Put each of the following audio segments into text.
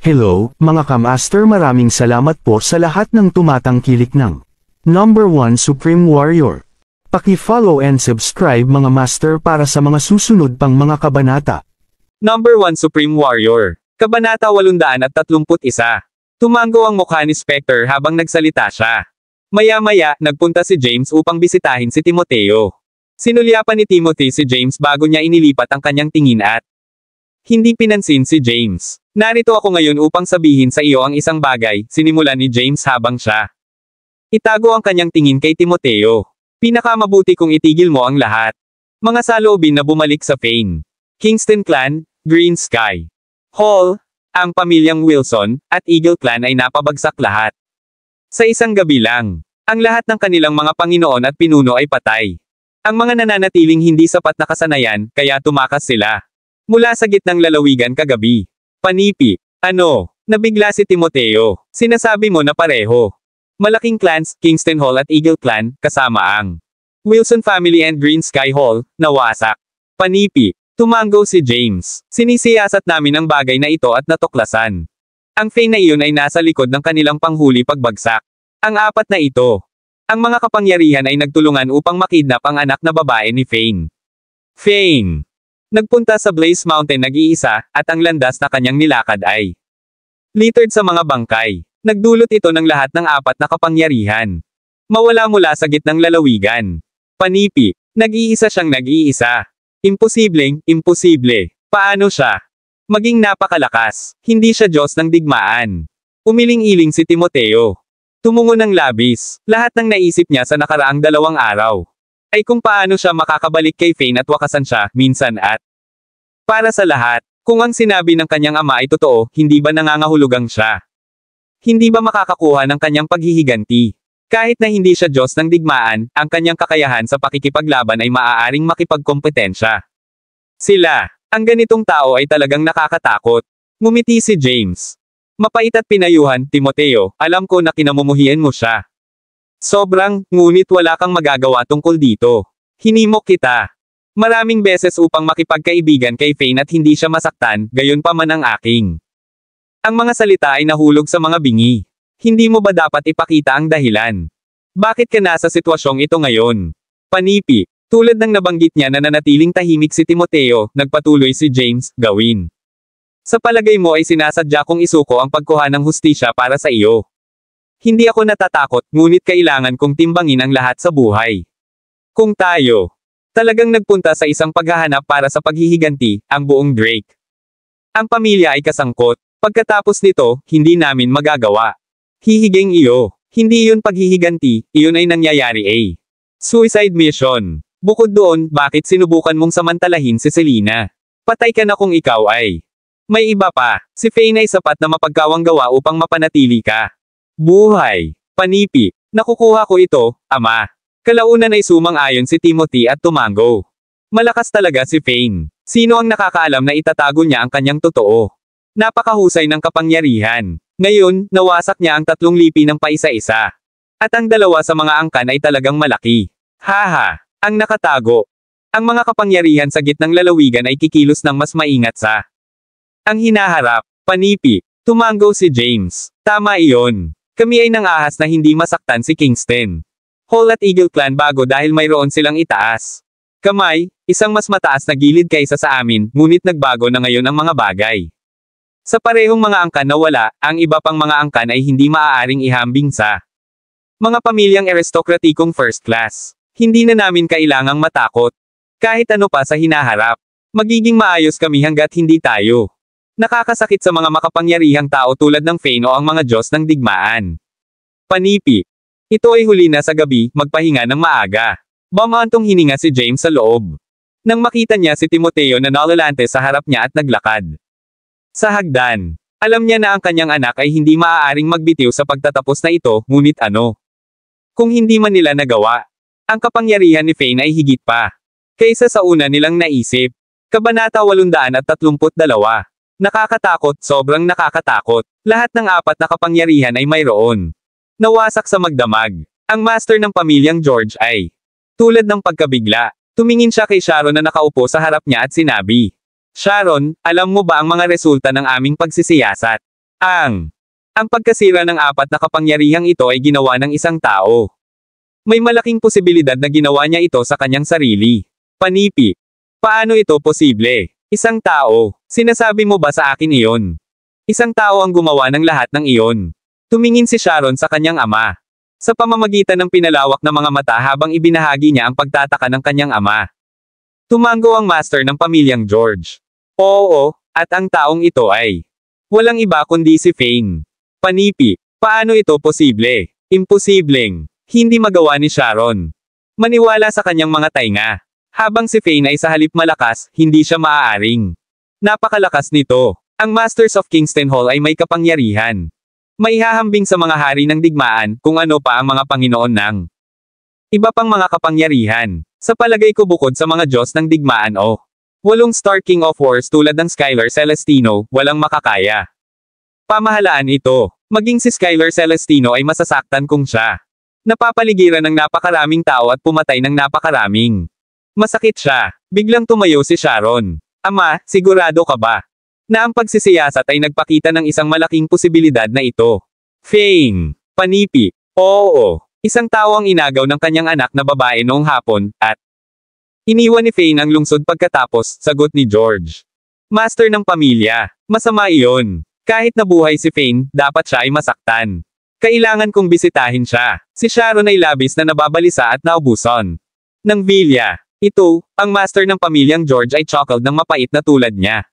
Hello, mga kamaster, maraming salamat po sa lahat ng tumatangkilik ng Number 1 Supreme Warrior. Paki-follow and subscribe mga master para sa mga susunod pang mga kabanata. Number 1 Supreme Warrior. Kabanata 831. Tumango ang mukha ni Spectre habang nagsalita siya. Maya-maya, nagpunta si James upang bisitahin si Timoteo. Sinulyapan ni Timothy si James bago niya inilipat ang kanyang tingin at hindi pinansin si James. Narito ako ngayon upang sabihin sa iyo ang isang bagay, sinimulan ni James habang siya itago ang kanyang tingin kay Timoteo. Pinakamabuti kung itigil mo ang lahat. Mga saloobin na bumalik sa Fane. Kingston Clan, Green Sky Hall, ang pamilyang Wilson, at Eagle Clan ay napabagsak lahat. Sa isang gabi lang, ang lahat ng kanilang mga Panginoon at pinuno ay patay. Ang mga nananatiling hindi sapat na kasanayan, kaya tumakas sila. Mula sa gitnang lalawigan kagabi. Panipi. Ano? Nabigla si Timoteo. Sinasabi mo na pareho. Malaking clans, Kingston Hall at Eagle Clan, kasama ang Wilson Family and Green Sky Hall, nawasak. Panipi. Tumango si James. Sinisiyasat namin ang bagay na ito at natuklasan. Ang Fane na iyon ay nasa likod ng kanilang panghuli pagbagsak. Ang apat na ito. Ang mga kapangyarihan ay nagtulungan upang makidnap ang anak na babae ni Fane. Fane. Nagpunta sa Blaze Mountain nag-iisa, at ang landas na kanyang nilakad ay littered sa mga bangkay. Nagdulot ito ng lahat ng apat na kapangyarihan. Mawala mula sa gitnang lalawigan. Panipi. Nag-iisa siyang nag-iisa. Imposible. Paano siya maging napakalakas? Hindi siya Diyos ng digmaan. Umiling-iling si Timoteo. Tumungo ng labis. Lahat ng naisip niya sa nakaraang 2 araw ay kung paano siya makakabalik kay Fane at wakasan siya, minsan at para sa lahat. Kung ang sinabi ng kanyang ama ay totoo, hindi ba nangangahulugang siya? Hindi ba makakakuha ng kanyang paghihiganti? Kahit na hindi siya Diyos ng digmaan, ang kanyang kakayahan sa pakikipaglaban ay maaaring makipagkompetensya. Sila, ang ganitong tao ay talagang nakakatakot. Ngumiti si James. Mapait at pinayuhan, Timoteo, alam ko na kinamumuhian mo siya. Sobrang, ngunit wala kang magagawa tungkol dito. Hinimok kita maraming beses upang makipagkaibigan kay Fane at hindi siya masaktan, gayon pa man ang aking. Ang mga salita ay nahulog sa mga bingi. Hindi mo ba dapat ipakita ang dahilan? Bakit ka nasa sitwasyong ito ngayon? Panipi. Tulad ng nabanggit niya na nanatiling tahimik si Timoteo, nagpatuloy si James, gawin. Sa palagay mo ay sinasadya kong isuko ang pagkuha ng hustisya para sa iyo. Hindi ako natatakot, ngunit kailangan kong timbangin ang lahat sa buhay. Kung tayo talagang nagpunta sa isang paghahanap para sa paghihiganti, ang buong Drake. Ang pamilya ay kasangkot. Pagkatapos nito, hindi namin magagawa. Hihiging iyo. Hindi iyon paghihiganti, iyon ay nangyayari suicide mission. Bukod doon, bakit sinubukan mong samantalahin si Selena? Patay ka na kung ikaw ay may iba pa. Si Fane ay sapat na mapagkawanggawa upang mapanatili ka. Buhay. Panipi. Nakukuha ko ito, ama. Kalaunan ay sumang-ayon si Timothy at tumango. Malakas talaga si Fane. Sino ang nakakaalam na itatago niya ang kanyang totoo? Napakahusay ng kapangyarihan. Ngayon, nawasak niya ang 3 lipi ng paisa-isa. At ang 2 sa mga angkan ay talagang malaki. Haha. Ang nakatago. Ang mga kapangyarihan sa gitnang lalawigan ay kikilos ng mas maingat sa ang hinaharap. Panipi. Tumango si James. Tama iyon. Kami ay nangahas na hindi masaktan si Kingston Hall at Eagle Clan bago dahil mayroon silang itaas kamay, isang mas mataas na gilid kaysa sa amin, ngunit nagbago na ngayon ang mga bagay. Sa parehong mga angkan na wala, ang iba pang mga angkan ay hindi maaaring ihambing sa mga pamilyang aristokratikong first class. Hindi na namin kailangang matakot. Kahit ano pa sa hinaharap. Magiging maayos kami hanggat hindi tayo nakakasakit sa mga makapangyarihang tao tulad ng Fane o ang mga Diyos ng digmaan. Panipi. Ito ay huli na sa gabi, magpahinga ng maaga. Bumantong hininga si James sa loob. Nang makita niya si Timoteo na nalalante sa harap niya at naglakad sa hagdan. Alam niya na ang kanyang anak ay hindi maaaring magbitiw sa pagtatapos na ito, ngunit ano? Kung hindi man nila nagawa, ang kapangyarihan ni Fane ay higit pa kaysa sa una nilang naisip. Kabanata 832. Nakakatakot, sobrang nakakatakot. Lahat ng 4 na kapangyarihan ay mayroon. Nawasak sa magdamag. Ang master ng pamilyang George ay tulad ng pagkabigla. Tumingin siya kay Sharon na nakaupo sa harap niya at sinabi, Sharon, alam mo ba ang mga resulta ng aming pagsisiyasat? Ang pagkasira ng apat na kapangyarihang ito ay ginawa ng isang tao. May malaking posibilidad na ginawa niya ito sa kanyang sarili. Panipi. Paano ito posible? Isang tao. Sinasabi mo ba sa akin iyon? Isang tao ang gumawa ng lahat ng iyon. Tumingin si Sharon sa kanyang ama. Sa pamamagitan ng pinalawak na mga mata habang ibinahagi niya ang pagtataka ng kanyang ama. Tumango ang master ng pamilyang George. Oo, at ang taong ito ay walang iba kundi si Fane. Panipi. Paano ito posible? Imposibleng hindi magawa ni Sharon. Maniwala sa kanyang mga tainga. Habang si Fane ay sa halip malakas, hindi siya maaaring. Napakalakas nito. Ang Masters of Kingston Hall ay may kapangyarihan. Maihahambing sa mga hari ng digmaan, kung ano pa ang mga Panginoon ng iba pang mga kapangyarihan. Sa palagay ko bukod sa mga Diyos ng digmaan o 8 Star King of Wars tulad ng Skylar Celestino, walang makakaya. Pamahalaan ito. Maging si Skylar Celestino ay masasaktan kung siya napapaligiran ng napakaraming tao at pumatay ng napakaraming. Masakit siya. Biglang tumayo si Sharon. Ama, sigurado ka ba na ang pagsisiyasat ay nagpakita ng isang malaking posibilidad na ito? Fane. Panipi. Oo. Isang tao ang inagaw ng kanyang anak na babae noong hapon, at iniwan ni Fane ang lungsod pagkatapos, sagot ni George. Master ng pamilya. Masama iyon. Kahit nabuhay si Fane, dapat siya ay masaktan. Kailangan kong bisitahin siya. Si Sharon ay labis na nababalisa at naubuson ng bilya. Ito, ang master ng pamilyang George ay chocolate ng mapait na tulad niya.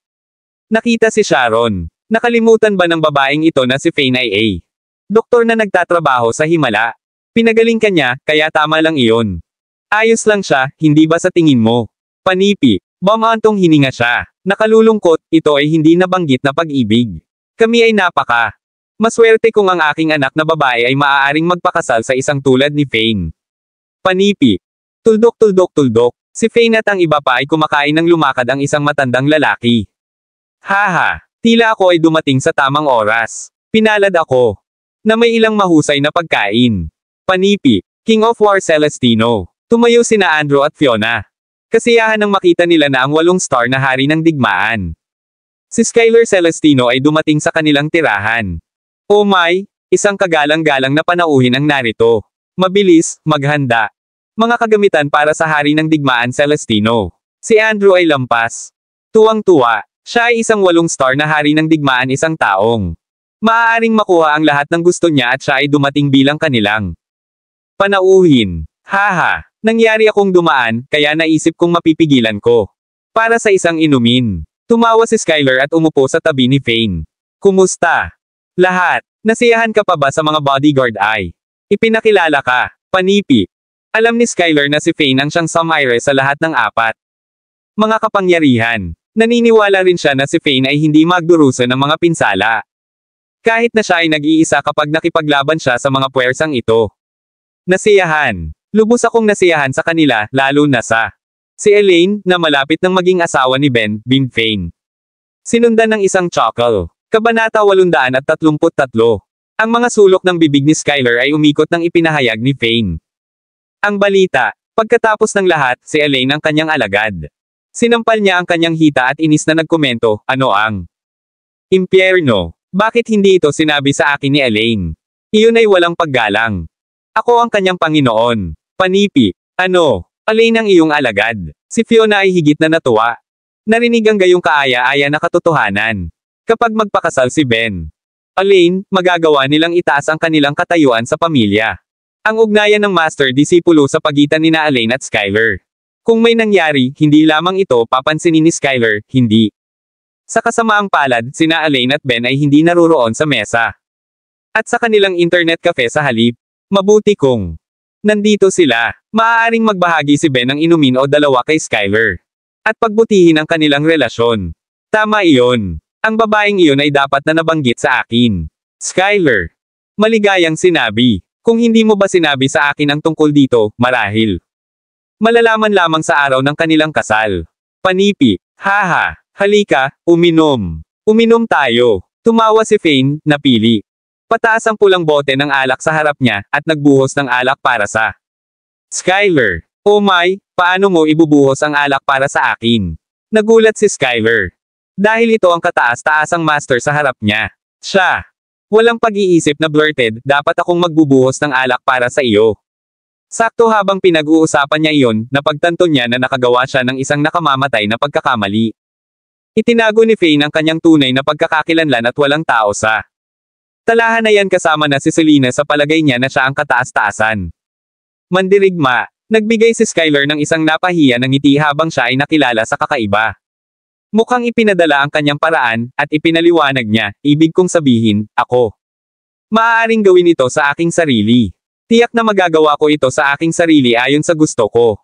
Nakita si Sharon. Nakalimutan ba ng babaeng ito na si Fane ay doktor na nagtatrabaho sa Himala? Pinagaling ka niya, kaya tama lang iyon. Ayos lang siya, hindi ba sa tingin mo? Panipi. Bumantong hininga siya. Nakalulungkot, ito ay hindi nabanggit na pag-ibig. Kami ay maswerte kung ang aking anak na babae ay maaaring magpakasal sa isang tulad ni Fane. Panipi. Tuldok. Si Fane at ang iba pa ay kumakain ng lumakad ang isang matandang lalaki. Haha. Tila ako ay dumating sa tamang oras. Pinalad ako na may ilang mahusay na pagkain. Panipi. King of War Celestino. Tumayo sina Andrew at Fiona. Kasiyahan nang makita nila na ang 8 star na hari ng digmaan. Si Skylar Celestino ay dumating sa kanilang tirahan. Oh my, isang kagalang-galang na panauhin ang narito. Mabilis, maghanda. Mga kagamitan para sa hari ng digmaan Celestino. Si Andrew ay lampas. Tuwang-tuwa, siya ay isang 8 star na hari ng digmaan isang taong maaaring makuha ang lahat ng gusto niya at siya ay dumating bilang kanilang panauhin. Haha, nangyari akong dumaan, kaya naisip kong mapipigilan ko. Para sa isang inumin. Tumawa si Skylar at umupo sa tabi ni Fane. Kumusta? Lahat. Nasiyahan ka pa ba sa mga bodyguard ay? Ipinakilala ka. Panipi. Alam ni Skylar na si Fane ang siyang sumire sa lahat ng apat mga kapangyarihan. Naniniwala rin siya na si Fane ay hindi magdurusa ng mga pinsala. Kahit na siya ay nag-iisa kapag nakipaglaban siya sa mga puwersang ito. Nasiyahan. Lubos akong nasiyahan sa kanila, lalo na sa si Elaine, na malapit ng maging asawa ni Ben Fane. Sinundan ng isang chuckle. Kabanata 833. Ang mga sulok ng bibig ni Skylar ay umikot ng ipinahayag ni Fane. Ang balita. Pagkatapos ng lahat, si Elaine ang kanyang alagad. Sinampal niya ang kanyang hita at inis na nagkomento, ano ang impyerno? Bakit hindi ito sinabi sa akin ni Elaine? Iyon ay walang paggalang. Ako ang kanyang Panginoon. Panipi. Ano? Elaine ang iyong alagad. Si Fiona ay higit na natuwa. Narinig ang gayong kaaya-aya na katotohanan. Kapag magpakasal si Ben, Elaine, magagawa nilang itaas ang kanilang katayuan sa pamilya. Ang ugnayan ng master-disipulo sa pagitan ni Elaine at Skylar. Kung may nangyari, hindi lamang ito papansinin ni Skylar, hindi. Sa kasamaang palad, sina Elaine at Ben ay hindi naruroon sa mesa. At sa kanilang internet cafe sa halip, mabuti kung nandito sila. Maaaring magbahagi si Ben ng inumin o dalawa kay Skylar. At pagbutihin ang kanilang relasyon. Tama iyon. Ang babaeng iyon ay dapat na nabanggit sa akin. Skylar. Maligayang sinabi. Kung hindi mo ba sinabi sa akin ang tungkol dito, marahil malalaman lamang sa araw ng kanilang kasal. Panipi. Haha. Halika, uminom. Uminom tayo. Tumawa si Fane, napili. Pataas ang pulang bote ng alak sa harap niya, at nagbuhos ng alak para sa Skylar. Oh my, paano mo ibubuhos ang alak para sa akin? Nagulat si Skylar. Dahil ito ang kataas-taasang master sa harap niya. Siya. Walang pag-iisip na blurted, dapat akong magbubuhos ng alak para sa iyo. Sakto habang pinag-uusapan niya iyon, napagtanto niya na nakagawa siya ng isang nakamamatay na pagkakamali. Itinago ni Fane ang kanyang tunay na pagkakakilanlan at walang tao sa talahan na yan kasama na si Selena sa palagay niya na siya ang kataas-taasan. Mandirigma, nagbigay si Skyler ng isang napahiya ng ngiti habang siya ay nakilala sa kakaiba. Mukhang ipinadala ang kanyang paraan, at ipinaliwanag niya, ibig kong sabihin, ako. Maaaring gawin ito sa aking sarili. Tiyak na magagawa ko ito sa aking sarili ayon sa gusto ko.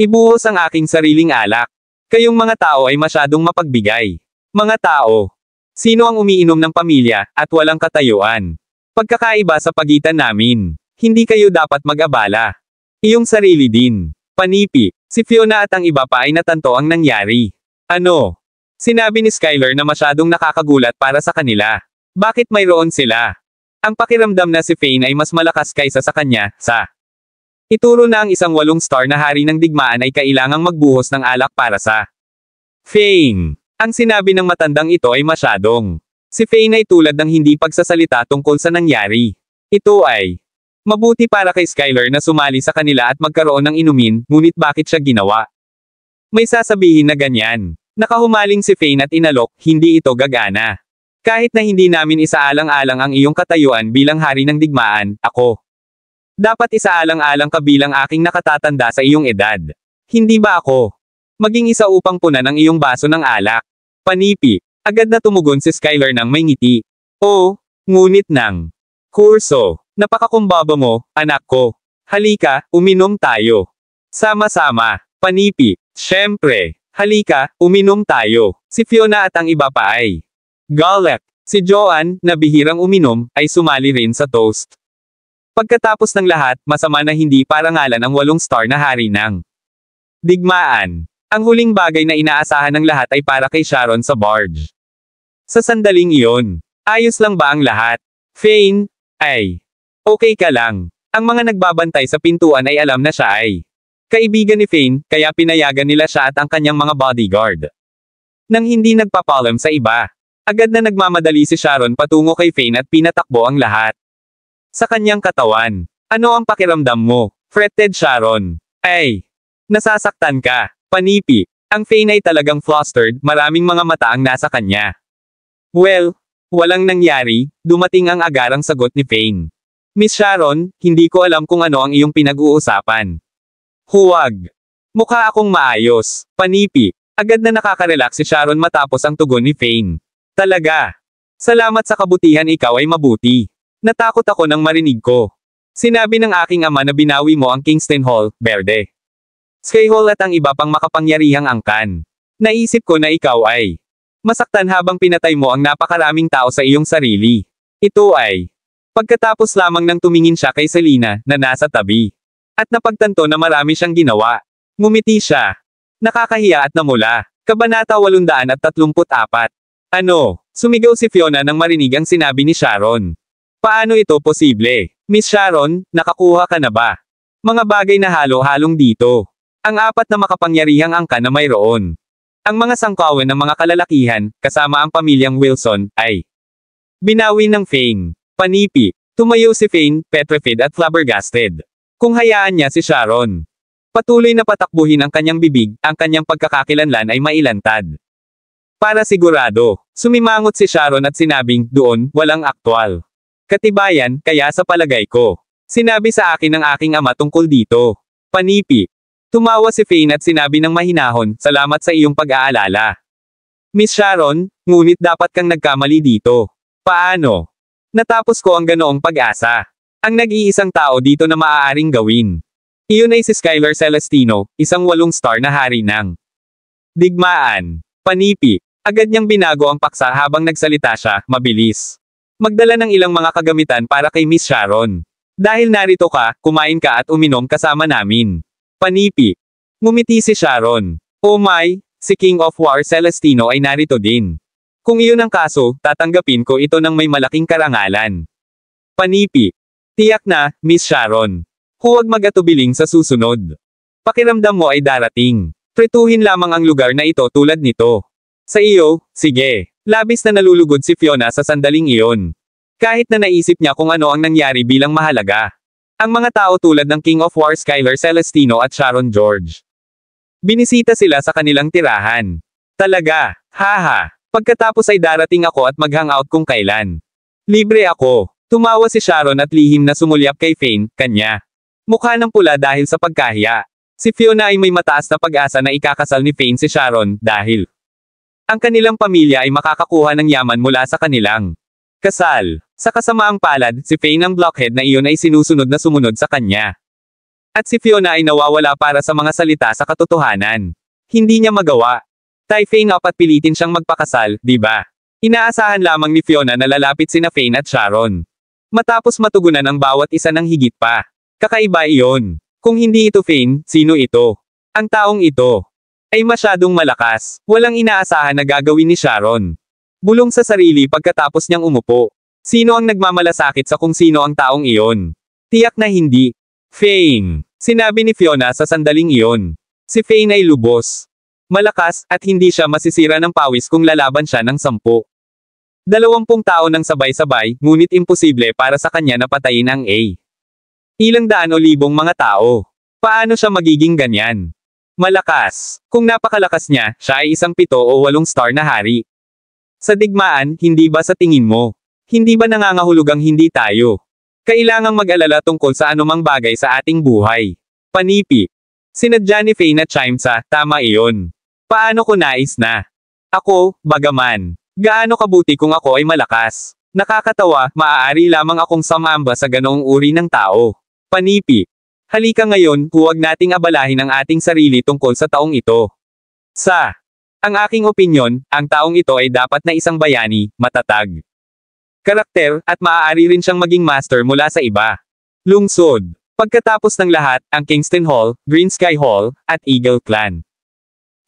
Ibuhos ang aking sariling alak. Kayong mga tao ay masyadong mapagbigay. Mga tao. Sino ang umiinom ng pamilya, at walang katayuan? Pagkakaiba sa pagitan namin. Hindi kayo dapat mag-abala. Iyong sarili din. Panipi, si Fiona at ang iba pa ay natanto ang nangyari. Ano? Sinabi ni Skyler na masyadong nakakagulat para sa kanila. Bakit mayroon sila? Ang pakiramdam na si Fane ay mas malakas kaysa sa kanya, ituro na ang isang 8-star na hari ng digmaan ay kailangang magbuhos ng alak para sa Fane. Ang sinabi ng matandang ito ay masyadong. Si Fane ay tulad ng hindi pagsasalita tungkol sa nangyari. Ito ay mabuti para kay Skyler na sumali sa kanila at magkaroon ng inumin, ngunit bakit siya ginawa? May sasabihin na ganyan. Nakahumaling si Fane at inalok, hindi ito gagana. Kahit na hindi namin isaalang-alang ang iyong katayuan bilang hari ng digmaan, ako. Dapat isaalang-alang ka bilang aking nakatatanda sa iyong edad. Hindi ba ako? Maging isa upang punan ang iyong baso ng alak. Panipi. Agad na tumugon si Skyler ng may ngiti. Oh, ngunit ng kurso. Napakakumbaba mo, anak ko. Halika, uminom tayo. Sama-sama. Panipi. Siyempre. Halika, uminom tayo. Si Fiona at ang iba pa ay galak. Si Joanne, na bihirang uminom, ay sumali rin sa toast. Pagkatapos ng lahat, masama na hindi parangalan ang 8-star na hari ng digmaan. Ang huling bagay na inaasahan ng lahat ay para kay Sharon sa barge. Sa sandaling iyon, ayos lang ba ang lahat? Fane, ay okay ka lang. Ang mga nagbabantay sa pintuan ay alam na siya ay kaibigan ni Fane, kaya pinayagan nila siya at ang kanyang mga bodyguard. Nang hindi nagpapalam sa iba, agad na nagmamadali si Sharon patungo kay Fane at pinatakbo ang lahat. Sa kanyang katawan, ano ang pakiramdam mo? Fretted Sharon. Ay, nasasaktan ka. Panipi. Ang Fane ay talagang flustered, maraming mga mata ang nasa kanya. Well, walang nangyari, dumating ang agarang sagot ni Fane. Miss Sharon, hindi ko alam kung ano ang iyong pinag-uusapan. Huwag. Mukha akong maayos. Panipi. Agad na nakakarelax si Sharon matapos ang tugon ni Fane. Talaga. Salamat sa kabutihan, ikaw ay mabuti. Natakot ako nang marinig ko. Sinabi ng aking ama na binawi mo ang Kingston Hall, Verde. Sky Hall at ang iba pang makapangyarihang angkan. Naisip ko na ikaw ay masaktan habang pinatay mo ang napakaraming tao sa iyong sarili. Ito ay pagkatapos lamang nang tumingin siya kay Selena, na nasa tabi. At napagtanto na marami siyang ginawa. Ngumiti siya. Nakakahiya at namula. Kabanata 834. Ano? Sumigaw si Fiona nang marinig ang sinabi ni Sharon. Paano ito posible? Miss Sharon, nakakuha ka na ba? Mga bagay na halo-halong dito. Ang 4 na makapangyarihang angka na mayroon. Ang mga sangkawan ng mga kalalakihan, kasama ang pamilyang Wilson, ay binawi ng Fane. Panipi. Tumayo si Fane, petrified at flabbergasted. Kung hayaan niya si Sharon patuloy na patakbuhin ang kanyang bibig, ang kanyang pagkakakilanlan ay mailantad. Para sigurado, sumimangot si Sharon at sinabing, doon, walang aktwal katibayan, kaya sa palagay ko. Sinabi sa akin ng aking ama tungkol dito. Panipi. Tumawa si Fane at sinabi ng mahinahon, salamat sa iyong pag-aalala. Miss Sharon, ngunit dapat kang nagkamali dito. Paano? Natapos ko ang ganoong pag-asa. Ang nag-iisang tao dito na maaaring gawin. Iyon ay si Skyler Celestino, isang 8-star na hari ng digmaan. Panipi. Agad niyang binago ang paksa habang nagsalita siya, mabilis. Magdala ng ilang mga kagamitan para kay Miss Sharon. Dahil narito ka, kumain ka at uminom kasama namin. Panipi. Ngumiti si Sharon. Oh my, si King of War Celestino ay narito din. Kung iyon ang kaso, tatanggapin ko ito ng may malaking karangalan. Panipi. Tiyak na, Miss Sharon. Huwag mag-atubiling sa susunod. Pakiramdam mo ay darating. Trituhin lamang ang lugar na ito tulad nito. Sa iyo, sige. Labis na nalulugod si Fiona sa sandaling iyon. Kahit na naisip niya kung ano ang nangyari bilang mahalaga. Ang mga tao tulad ng King of War Skylar Celestino at Sharon George. Binisita sila sa kanilang tirahan. Talaga, haha. Pagkatapos ay darating ako at mag-hangout kung kailan. Libre ako. Tumawa si Sharon at lihim na sumulyap kay Fane, kanya. Mukha ng pula dahil sa pagkahiya. Si Fiona ay may mataas na pag-asa na ikakasal ni Fane si Sharon dahil ang kanilang pamilya ay makakakuha ng yaman mula sa kanilang kasal. Sa kasamaang palad, si Fane ang blockhead na iyon ay sinusunod na sumunod sa kanya. At si Fiona ay nawawala para sa mga salita sa katotohanan. Hindi niya magawa. Tie Fane up at pilitin siyang magpakasal, di ba? Inaasahan lamang ni Fiona na lalapit sina Fane at Sharon. Matapos matugunan ang bawat isa ng higit pa. Kakaiba iyon. Kung hindi ito Fane, sino ito? Ang taong ito ay masyadong malakas. Walang inaasahan na gagawin ni Sharon. Bulong sa sarili pagkatapos niyang umupo. Sino ang nagmamalasakit sa kung sino ang taong iyon? Tiyak na hindi. Fane. Sinabi ni Fiona sa sandaling iyon. Si Fane ay lubos. Malakas, at hindi siya masisira ng pawis kung lalaban siya ng 10. 20 tao ng sabay-sabay, ngunit imposible para sa kanya na patayin ang A. Ilang daan o libong mga tao. Paano siya magiging ganyan? Malakas. Kung napakalakas niya, siya ay isang 7 o 8 star na hari. Sa digmaan, hindi ba sa tingin mo? Hindi ba nangangahulugang hindi tayo kailangang mag-alala tungkol sa anumang bagay sa ating buhay? Panipi. Sinadya ni Fane at chime sa, tama iyon. Paano ko nais na? Ako, bagaman. Gaano kabuti kung ako ay malakas? Nakakatawa, maaari lamang akong samamba sa ganoong uri ng tao. Panipi. Halika ngayon, huwag nating abalahin ang ating sarili tungkol sa taong ito. Ang aking opinyon, ang taong ito ay dapat na isang bayani, matatag karakter, at maaari rin siyang maging master mula sa iba. Lungsod. Pagkatapos ng lahat, ang Kingston Hall, Green Sky Hall, at Eagle Clan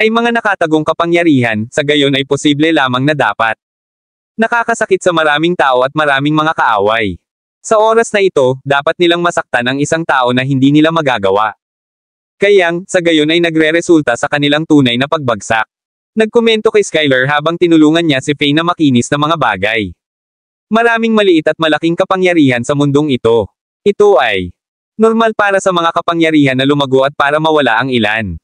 ay mga nakatagong kapangyarihan, sa gayon ay posible lamang na dapat. Nakakasakit sa maraming tao at maraming mga kaaway. Sa oras na ito, dapat nilang masaktan ang isang tao na hindi nila magagawa. Kayang, sa gayon ay nagre-resulta sa kanilang tunay na pagbagsak. Nagkomento kay Skylar habang tinulungan niya si Fane na makinis na mga bagay. Maraming maliit at malaking kapangyarihan sa mundong ito. Ito ay normal para sa mga kapangyarihan na lumago at para mawala ang ilan.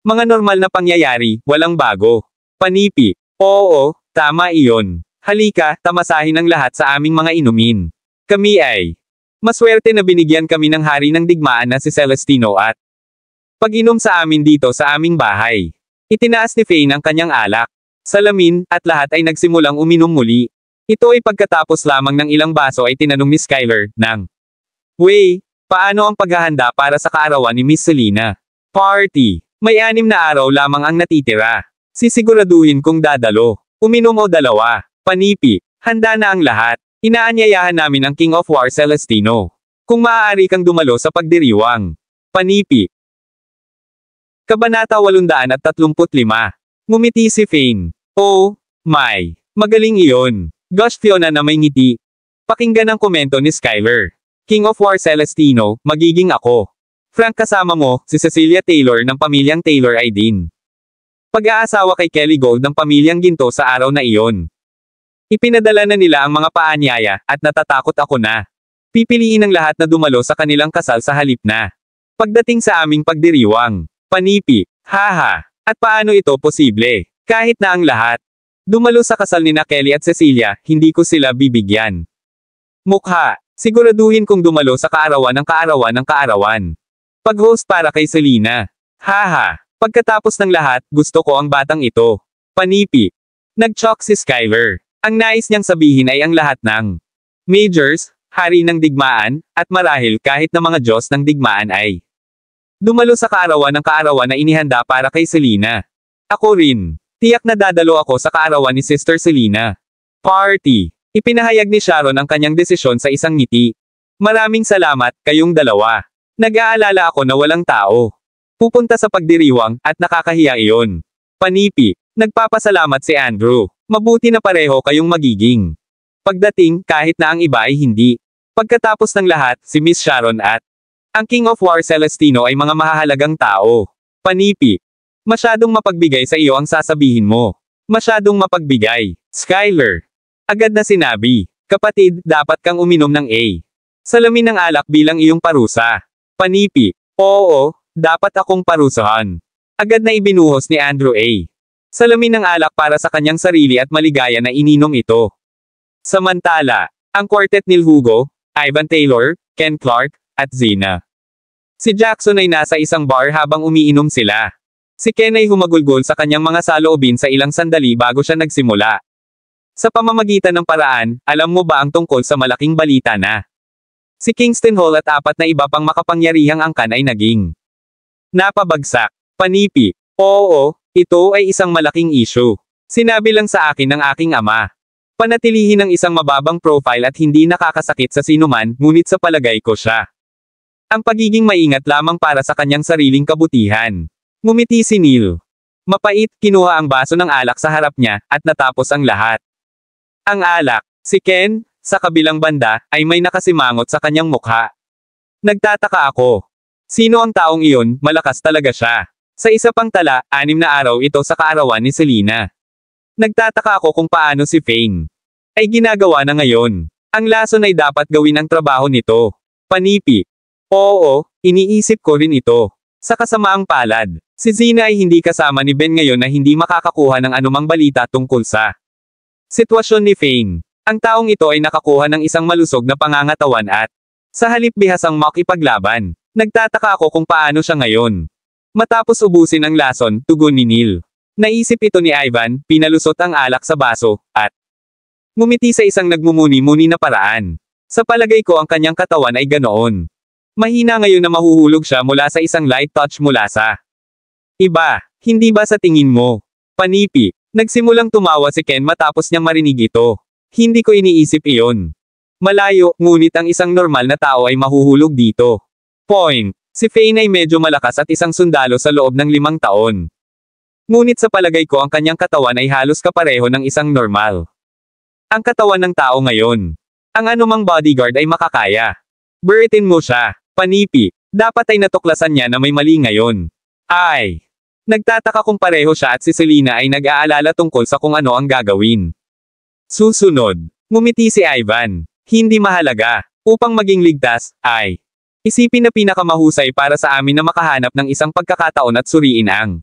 Mga normal na pangyayari, walang bago. Panipi. Oo, tama iyon. Halika, tamasahin ang lahat sa aming mga inumin. Kami ay maswerte na binigyan kami ng hari ng digmaan na si Celestino at pag-inom sa amin dito sa aming bahay. Itinaas ni Fane ang kanyang alak. Salamin, at lahat ay nagsimulang uminom muli. Ito ay pagkatapos lamang ng ilang baso ay tinanong ni Skylar, Wey, paano ang paghahanda para sa kaarawan ni Miss Selena? Party. May 6 na araw lamang ang natitira. Sisiguraduhin kung dadalo. Uminom o 2. Panipi. Handa na ang lahat. Inaanyayahan namin ang King of War Celestino. Kung maaari kang dumalo sa pagdiriwang. Panipi. Kabanata 835. Ngumiti si Fane. Oh, my. Magaling iyon. Gosh Fiona na may ngiti. Pakinggan ang komento ni Skylar. King of War Celestino, magiging ako. Frank kasama mo, si Cecilia Taylor ng pamilyang Taylor ay din. Pag-aasawa kay Kelly Gold ng pamilyang Ginto sa araw na iyon. Ipinadala na nila ang mga paanyaya, at natatakot ako na. Pipiliin ng lahat na dumalo sa kanilang kasal sa halip na. Pagdating sa aming pagdiriwang. Panipi. Haha. At paano ito posible? Kahit na ang lahat dumalo sa kasal ni Kelly at Cecilia, hindi ko sila bibigyan. Mukha. Siguraduhin kong dumalo sa kaarawan ng kaarawan ng kaarawan. Pag-host para kay Selena. Haha. Pagkatapos ng lahat, gusto ko ang batang ito. Panipi. Nag-chalk si Skylar. Ang nais niyang sabihin ay ang lahat ng majors, hari ng digmaan, at marahil kahit na mga Diyos ng digmaan ay dumalo sa kaarawan ng kaarawan na inihanda para kay Selena. Ako rin. Tiyak na dadalo ako sa kaarawan ni Sister Selena. Party. Ipinahayag ni Sharon ang kanyang desisyon sa isang ngiti. Maraming salamat, kayong dalawa. Nag-aalala ako na walang tao. Pupunta sa pagdiriwang, at nakakahiya iyon. Panipi. Nagpapasalamat si Andrew. Mabuti na pareho kayong magiging. Pagdating, kahit na ang iba ay hindi. Pagkatapos ng lahat, si Miss Sharon at ang King of War Celestino ay mga mahahalagang tao. Panipi. Masyadong mapagbigay sa iyo ang sasabihin mo. Masyadong mapagbigay. Skyler. Agad na sinabi, kapatid, dapat kang uminom ng A. Salamin ng alak bilang iyong parusa. Panipi. Oo, dapat akong parusahan. Agad na ibinuhos ni Andrew A. Salamin ng alak para sa kanyang sarili at maligaya na ininom ito. Samantala, ang quartet ni Hugo, Ivan Taylor, Ken Clark, at Zena. Si Jackson ay nasa isang bar habang umiinom sila. Si Ken ay humagulgol sa kanyang mga saloobin sa ilang sandali bago siya nagsimula. Sa pamamagitan ng paraan, alam mo ba ang tungkol sa malaking balita na si Kingston Hall at 4 na iba pang makapangyarihang angkan ay naging napabagsak. Panipi. Oo, ito ay isang malaking issue. Sinabi lang sa akin ng aking ama. Panatilihin ang isang mababang profile at hindi nakakasakit sa sinuman, ngunit sa palagay ko siya. Ang pagiging maingat lamang para sa kanyang sariling kabutihan. Ngumiti si Neil. Mapait, kinuha ang baso ng alak sa harap niya, at natapos ang lahat. Ang alak, si Ken, sa kabilang banda, ay may nakasimangot sa kanyang mukha. Nagtataka ako. Sino ang taong iyon? Malakas talaga siya. Sa isa pang tala, 6 na araw ito sa kaarawan ni Selena. Nagtataka ako kung paano si Fane ay ginagawa na ngayon. Ang lason ay dapat gawin ang trabaho nito. Panipi. Oo, iniisip ko rin ito. Sa kasamaang palad, si Zena ay hindi kasama ni Ben ngayon na hindi makakakuha ng anumang balita tungkol sa sitwasyon ni Fane. Ang taong ito ay nakakuha ng isang malusog na pangangatawan at sa halip bihasang makipaglaban. Nagtataka ako kung paano siya ngayon. Matapos ubusin ang lason, tugon ni Neil. Naisip ito ni Ivan, pinalusot ang alak sa baso, at ngumiti sa isang nagmumuni-muni na paraan. Sa palagay ko ang kanyang katawan ay ganoon. Mahina ngayon na mahuhulog siya mula sa isang light touch mula sa iba. Hindi ba sa tingin mo? Panipi. Nagsimulang tumawa si Ken matapos niyang marinig ito. Hindi ko iniisip iyon. Malayo, ngunit ang isang normal na tao ay mahuhulog dito. Point. Si Fane ay medyo malakas at isang sundalo sa loob ng 5 taon. Ngunit sa palagay ko ang kanyang katawan ay halos kapareho ng isang normal. Ang katawan ng tao ngayon. Ang anumang bodyguard ay makakaya. Buritin mo siya. Panipi. Dapat ay natuklasan niya na may mali ngayon. Ay. Nagtataka kung pareho siya at si Selena ay nag-aalala tungkol sa kung ano ang gagawin. Susunod. Ngumiti si Ivan. Hindi mahalaga. Upang maging ligtas, ay isipin na pinakamahusay para sa amin na makahanap ng isang pagkakataon at suriin ang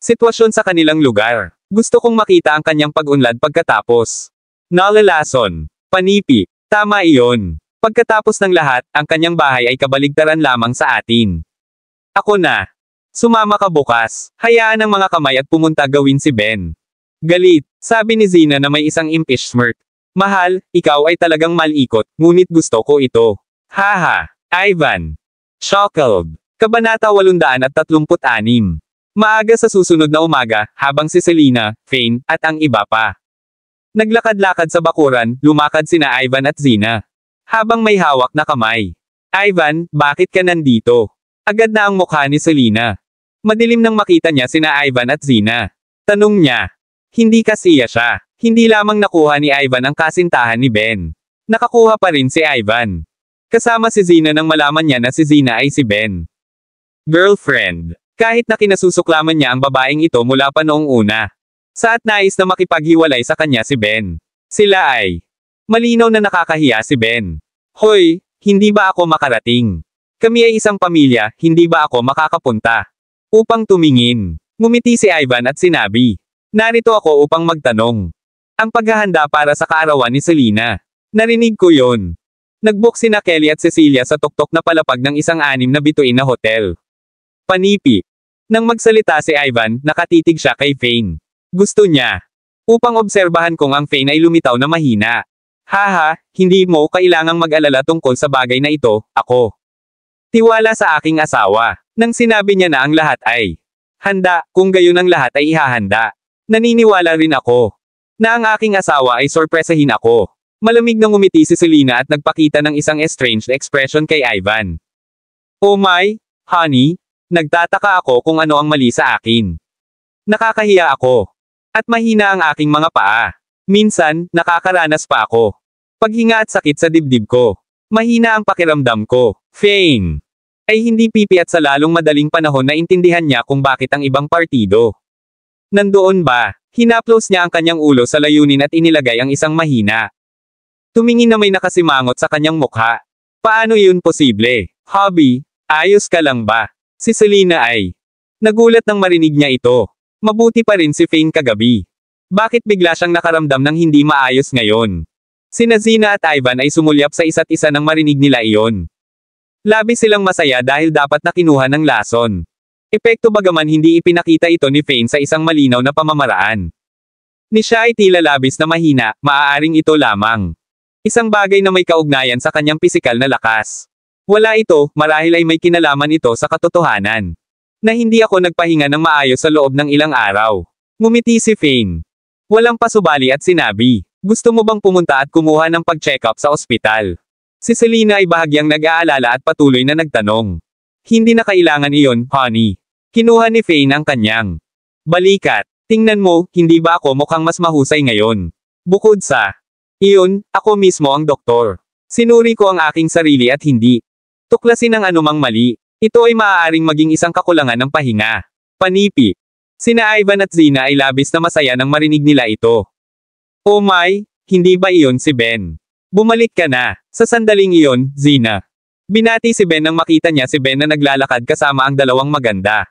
sitwasyon sa kanilang lugar. Gusto kong makita ang kanyang pag-unlad pagkatapos. Nalalason. Panipi. Tama iyon. Pagkatapos ng lahat, ang kanyang bahay ay kabaligtaran lamang sa atin. Ako na. Sumama ka bukas. Hayaan ang mga kamay at pumunta gawin si Ben. Galit. Sabi ni Zena na may isang impish smirk. Mahal, ikaw ay talagang malikot, ngunit gusto ko ito. Haha. Ivan. Shockled. Kabanata 836. Maaga sa susunod na umaga, habang si Selena, Fane, at ang iba pa naglakad-lakad sa bakuran, lumakad sina Ivan at Zena. Habang may hawak na kamay. Ivan, bakit ka nandito? Agad na ang mukha ni Selena. Madilim nang makita niya sina Ivan at Zena. Tanong niya. Hindi kasiya siya. Hindi lamang nakuha ni Ivan ang kasintahan ni Ben. Nakakuha pa rin si Ivan. Kasama si Zena nang malaman niya na si Zena ay si Ben. Girlfriend. Kahit na kinasusuklaman niya ang babaeng ito mula pa noong una. Sa at nais na makipaghiwalay sa kanya si Ben. Sila ay malinaw na nakakahiya si Ben. Hoy, hindi ba ako makarating? Kami ay isang pamilya, hindi ba ako makakapunta? Upang tumingin. Ngumiti si Ivan at sinabi. Narito ako upang magtanong. Ang paghahanda para sa kaarawan ni Selena. Narinig ko yon. Nagbook sina Kelly at Cecilia sa tuktok na palapag ng isang 6 na bituin na hotel. Panipi. Nang magsalita si Ivan, nakatitig siya kay Fane. Gusto niya. Upang obserbahan kung ang Fane ay lumitaw na mahina. Haha, hindi mo kailangang mag-alala tungkol sa bagay na ito, ako. Tiwala sa aking asawa. Nang sinabi niya na ang lahat ay handa, kung gayon ang lahat ay ihahanda. Naniniwala rin ako na ang aking asawa ay sorpresahin ako. Malamig na ngumiti si Selena at nagpakita ng isang estranged expression kay Ivan. Oh my, honey, nagtataka ako kung ano ang mali sa akin. Nakakahiya ako. At mahina ang aking mga paa. Minsan, nakakaranas pa ako. Paghinga at sakit sa dibdib ko. Mahina ang pakiramdam ko. Fane. Ay hindi pipi at sa lalong madaling panahon na intindihan niya kung bakit ang ibang partido nandoon ba? Hinaplos niya ang kanyang ulo sa layunin at inilagay ang isang mahina. Tumingin na may nakasimangot sa kanyang mukha. Paano yun posible? Hobby, ayos ka lang ba? Si Selena ay nagulat nang marinig niya ito. Mabuti pa rin si Fane kagabi. Bakit bigla siyang nakaramdam ng hindi maayos ngayon? Sina Zina at Ivan ay sumulyap sa isa't isa nang marinig nila iyon. Labis silang masaya dahil dapat na kinuha ng lason. Epekto bagaman hindi ipinakita ito ni Fane sa isang malinaw na pamamaraan. Ni siya ay tila labis na mahina, maaaring ito lamang. Isang bagay na may kaugnayan sa kanyang pisikal na lakas. Wala ito, marahil ay may kinalaman ito sa katotohanan. Na hindi ako nagpahinga ng maayos sa loob ng ilang araw. Ngumiti si Fane. Walang pasubali at sinabi, gusto mo bang pumunta at kumuha ng pag-check-up sa ospital? Si Selena ay bahagyang nag-aalala at patuloy na nagtanong. Hindi na kailangan iyon, honey. Kinuha ni Fane ang kanyang balikat. Tingnan mo, hindi ba ako mukhang mas mahusay ngayon? Bukod sa iyon, ako mismo ang doktor. Sinuri ko ang aking sarili at hindi tuklasin ang anumang mali. Ito ay maaaring maging isang kakulangan ng pahinga. Panipi. Sina Ivan at Zina ay labis na masaya nang marinig nila ito. Oh my, hindi ba iyon si Ben? Bumalik ka na. Sa sandaling iyon, Zina. Binati si Ben nang makita niya si Ben na naglalakad kasama ang dalawang maganda.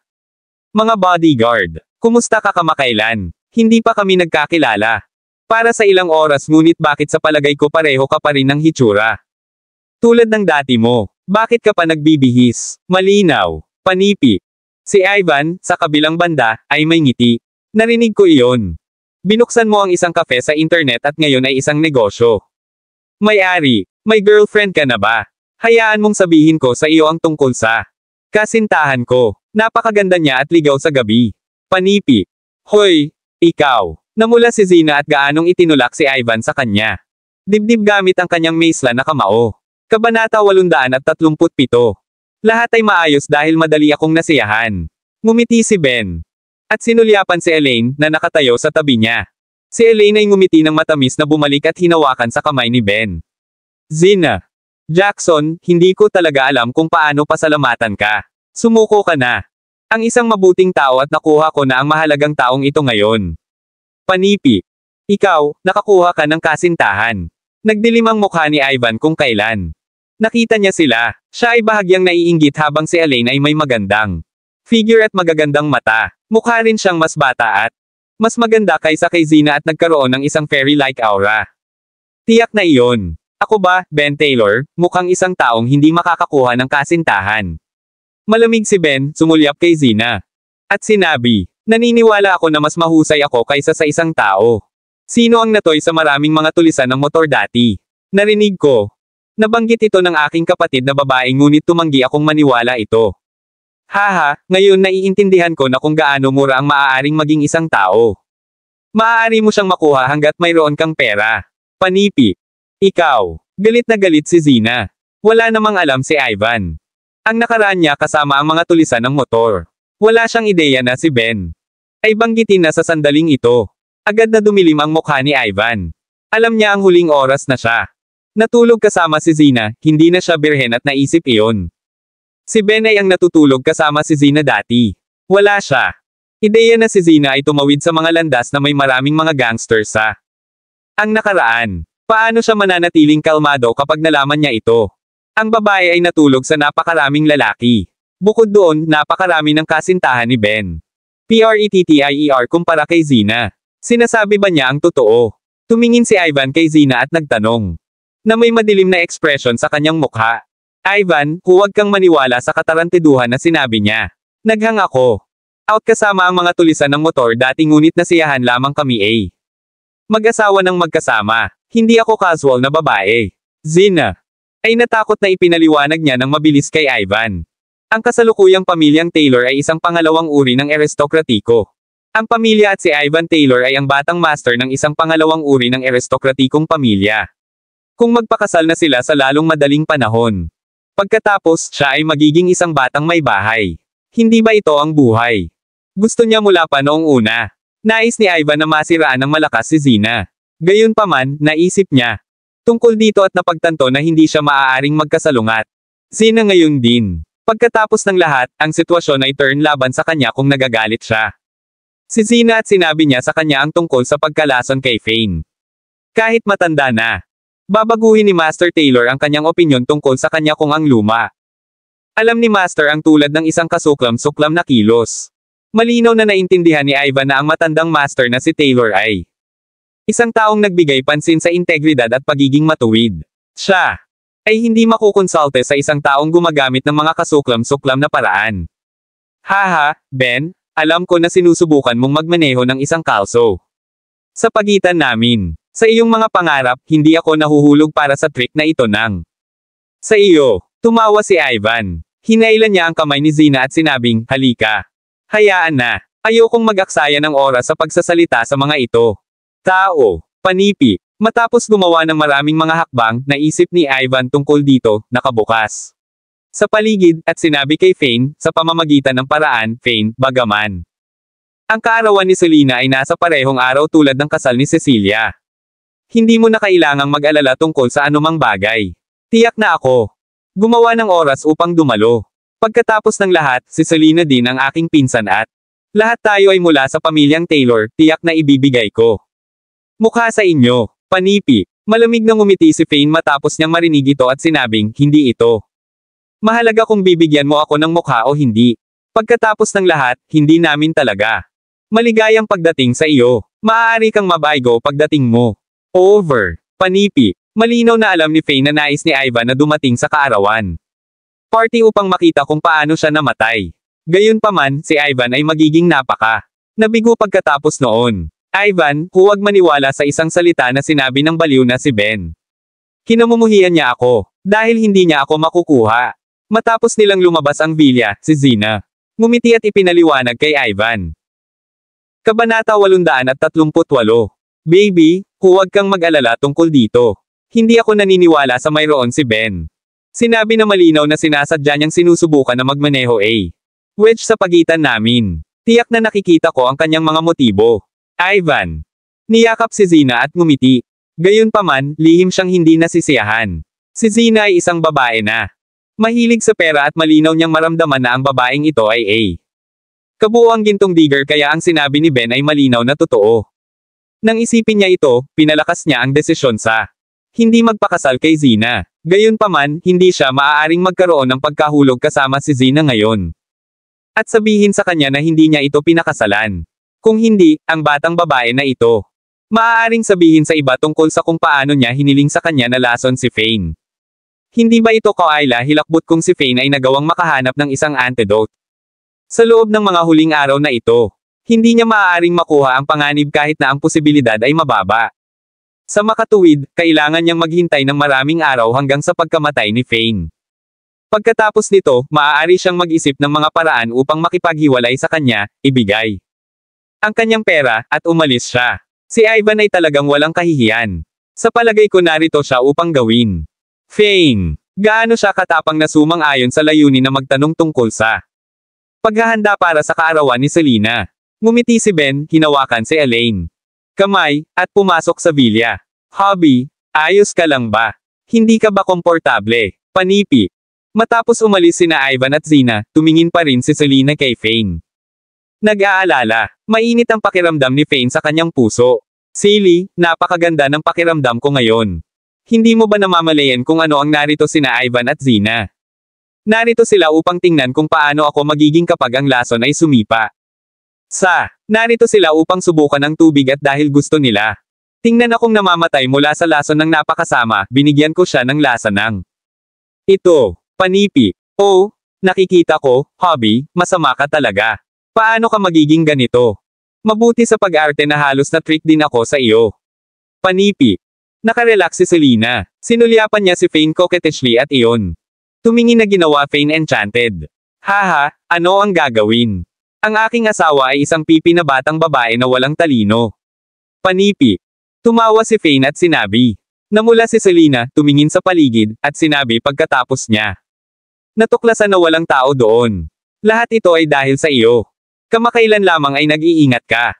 Mga bodyguard, kumusta ka kamakailan? Hindi pa kami nagkakilala. Para sa ilang oras ngunit bakit sa palagay ko pareho ka pa rin ng hitsura? Tulad ng dati mo, bakit ka pa nagbibihis? Malinaw. Panipi. Si Ivan, sa kabilang banda, ay may ngiti. Narinig ko iyon. Binuksan mo ang isang kafe sa internet at ngayon ay isang negosyo. May-ari, may girlfriend ka na ba? Hayaan mong sabihin ko sa iyo ang tungkol sa kasintahan ko. Napakaganda niya at ligaw sa gabi. Panipi. Hoy, ikaw. Namula si Zina at gaanong itinulak si Ivan sa kanya. Dibdib gamit ang kanyang maisla na kamao. Kabanata 837. Lahat ay maayos dahil madali akong nasiyahan. Ngumiti si Ben. At sinulyapan si Elaine, na nakatayo sa tabi niya. Si Elaine ay ngumiti ng matamis na bumalik at hinawakan sa kamay ni Ben. Zina. Jackson, hindi ko talaga alam kung paano pasalamatan ka. Sumuko ka na. Ang isang mabuting tao at nakuha ko na ang mahalagang taong ito ngayon. Panipi. Ikaw, nakakuha ka ng kasintahan. Nagdilim ang mukha ni Ivan kung kailan. Nakita niya sila. Siya ay bahagyang naiinggit habang si Elaine ay may magandang figure at magagandang mata. Mukha rin siyang mas bata at mas maganda kaysa kay Zina at nagkaroon ng isang fairy-like aura. Tiyak na iyon. Ako ba, Ben Taylor, mukhang isang taong hindi makakakuha ng kasintahan. Malamig si Ben, sumulyap kay Zina. At sinabi, naniniwala ako na mas mahusay ako kaysa sa isang tao. Sino ang natoy sa maraming mga tulisan ng motor dati? Narinig ko. Nabanggit ito ng aking kapatid na babae ngunit tumanggi akong maniwala ito. Haha, ngayon naiintindihan ko na kung gaano mura ang maaaring maging isang tao. Maaari mo siyang makuha hanggat mayroon kang pera. Panipi. Ikaw. Galit na galit si Zina. Wala namang alam si Ivan. Ang nakaraan niya kasama ang mga tulisan ng motor. Wala siyang ideya na si Ben ay banggitin na sa sandaling ito. Agad na dumilim ang mukha ni Ivan. Alam niya ang huling oras na siya. Natulog kasama si Zina, hindi na siya birhen at naisip iyon. Si Ben ay ang natutulog kasama si Zina dati. Wala siya. Ideya na si Zina ay tumawid sa mga landas na may maraming mga gangsters sa ang nakaraan. Paano siya mananatiling kalmado kapag nalaman niya ito? Ang babae ay natulog sa napakaraming lalaki. Bukod doon, napakarami ng kasintahan ni Ben. Prettier kumpara kay Zina. Sinasabi ba niya ang totoo? Tumingin si Ivan kay Zina at nagtanong. Na may madilim na ekspresyon sa kanyang mukha. Ivan, huwag kang maniwala sa katarantiduhan na sinabi niya. Naghang ako. Out kasama ang mga tulisan ng motor dati ngunit nasiyahan lamang kami eh. Mag-asawa ng magkasama. Hindi ako casual na babae. Zina. Ay natakot na ipinaliwanag niya ng mabilis kay Ivan. Ang kasalukuyang pamilyang Taylor ay isang pangalawang uri ng aristokratiko. Ang pamilya at si Ivan Taylor ay ang batang master ng isang pangalawang uri ng aristokratikong pamilya. Kung magpakasal na sila sa lalong madaling panahon. Pagkatapos, siya ay magiging isang batang may bahay. Hindi ba ito ang buhay? Gusto niya mula pa noong una. Nais ni Ivan na masiraan ng malakas si Zina. Gayunpaman, naisip niya tungkol dito at napagtanto na hindi siya maaaring magkasalungat. Zina ngayon din. Pagkatapos ng lahat, ang sitwasyon ay turn laban sa kanya kung nagagalit siya. Si Zina at sinabi niya sa kanya ang tungkol sa pagkalason kay Fane. Kahit matanda na. Babaguhin ni Master Taylor ang kanyang opinyon tungkol sa kanya kung ang luma. Alam ni Master ang tulad ng isang kasuklam-suklam na kilos. Malinaw na naintindihan ni Ivan na ang matandang Master na si Taylor ay isang taong nagbigay pansin sa integridad at pagiging matuwid. Siya ay hindi makukonsulte sa isang taong gumagamit ng mga kasuklam-suklam na paraan. Haha, Ben, alam ko na sinusubukan mong magmaneho ng isang kalso. Sa pagitan namin, sa iyong mga pangarap, hindi ako nahuhulog para sa trick na ito nang. Sa iyo, tumawa si Ivan. Hinailan niya ang kamay ni Zina at sinabing, halika. Hayaan na. Ayokong mag-aksaya ng oras sa pagsasalita sa mga ito. Tao, panipi. Matapos gumawa ng maraming mga hakbang, naisip ni Ivan tungkol dito, nakabukas sa paligid, at sinabi kay Fane, sa pamamagitan ng paraan, Fane, bagaman. Ang kaarawan ni Selena ay nasa parehong araw tulad ng kasal ni Cecilia. Hindi mo na kailangang mag-alala tungkol sa anumang bagay. Tiyak na ako. Gumawa ng oras upang dumalo. Pagkatapos ng lahat, si Selena din ang aking pinsan at lahat tayo ay mula sa pamilyang Taylor, tiyak na ibibigay ko. Mukha sa inyo, panipi. Malamig na ngumiti si Fane matapos niyang marinig ito at sinabing, hindi ito. Mahalaga kung bibigyan mo ako ng mukha o hindi. Pagkatapos ng lahat, hindi namin talaga. Maligayang pagdating sa iyo. Maaari kang mabaygo pagdating mo. Over. Panipi. Malinaw na alam ni Fane na nais ni Ivan na dumating sa kaarawan. Party upang makita kung paano siya namatay. Gayunpaman, si Ivan ay magiging nabigo pagkatapos noon. Ivan, huwag maniwala sa isang salita na sinabi ng baliw na si Ben. Kinamumuhian niya ako, dahil hindi niya ako makukuha. Matapos nilang lumabas ang villa, si Zina ngumiti at ipinaliwanag kay Ivan. Kabanata 838. Baby, huwag kang mag-alala tungkol dito. Hindi ako naniniwala sa mayroon si Ben. Sinabi na malinaw na sinasadya niyang sinusubukan na magmaneho wedge sa pagitan namin. Tiyak na nakikita ko ang kanyang mga motibo. Ivan. Niyakap si Zina at ngumiti. Gayunpaman, lihim siyang hindi nasisiyahan. Si Zina ay isang babae na mahilig sa pera at malinaw niyang maramdaman na ang babaeng ito ay kabuuang gintong digger, kaya ang sinabi ni Ben ay malinaw na totoo. Nang isipin niya ito, pinalakas niya ang desisyon sa hindi magpakasal kay Zina. Gayunpaman, hindi siya maaaring magkaroon ng pagkahulog kasama si Zina ngayon. At sabihin sa kanya na hindi niya ito pinakasalan. Kung hindi, ang batang babae na ito. Maaaring sabihin sa iba tungkol sa kung paano niya hiniling sa kanya na lason si Fane. Hindi ba ito kaila hilakbot kung si Fane ay nagawang makahanap ng isang antidote? Sa loob ng mga huling araw na ito, hindi niya maaaring makuha ang panganib kahit na ang posibilidad ay mababa. Sa makatuwid, kailangan niyang maghintay ng maraming araw hanggang sa pagkamatay ni Fane. Pagkatapos nito, maaari siyang mag-isip ng mga paraan upang makipaghiwalay sa kanya, ibigay ang kanyang pera, at umalis siya. Si Ivan ay talagang walang kahihiyan. Sa palagay ko narito siya upang gawin. Fane. Gaano siya katapang na sumang-ayon sa layunin na magtanong tungkol sa paghahanda para sa kaarawan ni Selena. Ngumiti si Ben, hinawakan si Elaine kamay, at pumasok sa villa. Hobby, ayos ka lang ba? Hindi ka ba komportable? Panipi. Matapos umalis sina Ivan at Zina, tumingin pa rin si Selena kay Fane. Nag-aalala, mainit ang pakiramdam ni Fane sa kanyang puso. Silly, napakaganda ng pakiramdam ko ngayon. Hindi mo ba namamalayan kung ano ang narito sina Ivan at Zina? Narito sila upang tingnan kung paano ako magiging kapag ang lason ay sumipa. Narito sila upang subukan ang tubig at dahil gusto nila. Tingnan akong namamatay mula sa lason ng napakasama, binigyan ko siya ng lasa ng ito, panipi. Oh, nakikita ko, Hobby, masama ka talaga. Paano ka magiging ganito? Mabuti sa pag-arte na halos na trick din ako sa iyo. Panipi. Nakarelax si Selena. Sinulyapan niya si Fane coquettishly at iyon. Tumingin na ginawa Fane enchanted. Haha, ano ang gagawin? Ang aking asawa ay isang pipi na batang babae na walang talino. Panipi. Tumawa si Fane at sinabi. Namula si Selena, tumingin sa paligid, at sinabi pagkatapos niya. Natuklasan na walang tao doon. Lahat ito ay dahil sa iyo. Kamakailan lamang ay nag-iingat ka.